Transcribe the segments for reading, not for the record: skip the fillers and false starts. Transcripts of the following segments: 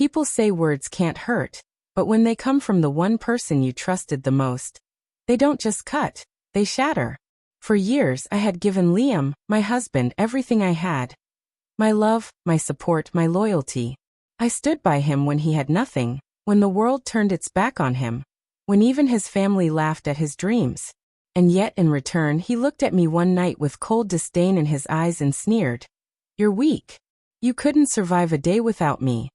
People say words can't hurt, but when they come from the one person you trusted the most, they don't just cut, they shatter. For years I had given Liam, my husband, everything I had. My love, my support, my loyalty. I stood by him when he had nothing, when the world turned its back on him, when even his family laughed at his dreams. And yet in return he looked at me one night with cold disdain in his eyes and sneered. "You're weak. You couldn't survive a day without me."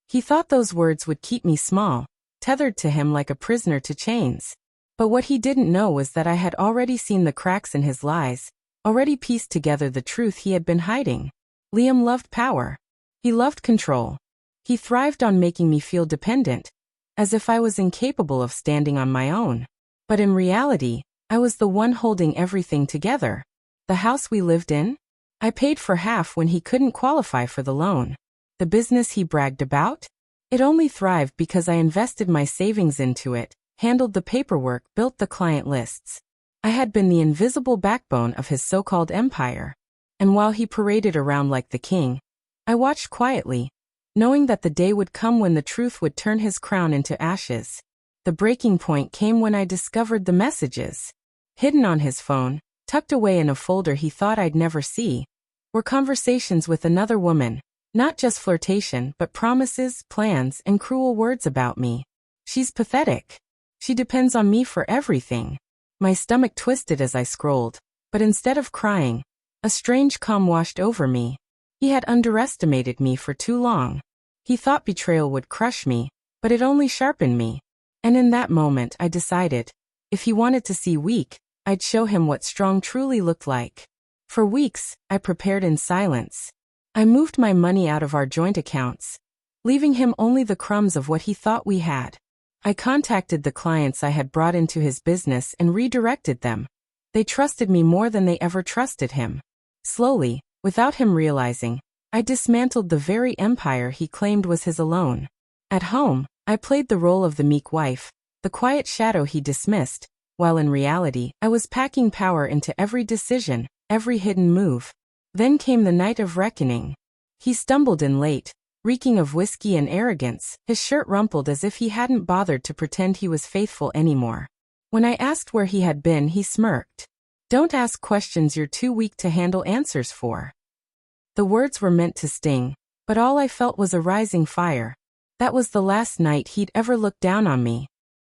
He thought those words would keep me small, tethered to him like a prisoner to chains. But what he didn't know was that I had already seen the cracks in his lies, already pieced together the truth he had been hiding. Liam loved power. He loved control. He thrived on making me feel dependent, as if I was incapable of standing on my own. But in reality, I was the one holding everything together. The house we lived in? I paid for half when he couldn't qualify for the loan. The business he bragged about? It only thrived because I invested my savings into it, handled the paperwork, built the client lists. I had been the invisible backbone of his so-called empire. And while he paraded around like the king, I watched quietly, knowing that the day would come when the truth would turn his crown into ashes. The breaking point came when I discovered the messages. Hidden on his phone, tucked away in a folder he thought I'd never see, were conversations with another woman, not just flirtation but promises, plans, and cruel words about me. "She's pathetic. She depends on me for everything." My stomach twisted as I scrolled, but instead of crying, a strange calm washed over me. He had underestimated me for too long. He thought betrayal would crush me, but it only sharpened me. And in that moment I decided, if he wanted to see weak, I'd show him what strong truly looked like. For weeks, I prepared in silence. I moved my money out of our joint accounts, leaving him only the crumbs of what he thought we had. I contacted the clients I had brought into his business and redirected them. They trusted me more than they ever trusted him. Slowly, without him realizing, I dismantled the very empire he claimed was his alone. At home, I played the role of the meek wife, the quiet shadow he dismissed, while in reality, I was packing power into every decision, every hidden move. Then came the night of reckoning. He stumbled in late, reeking of whiskey and arrogance, his shirt rumpled as if he hadn't bothered to pretend he was faithful anymore. When I asked where he had been, he smirked. "Don't ask questions you're too weak to handle answers for." The words were meant to sting, but all I felt was a rising fire. That was the last night he'd ever looked down on me.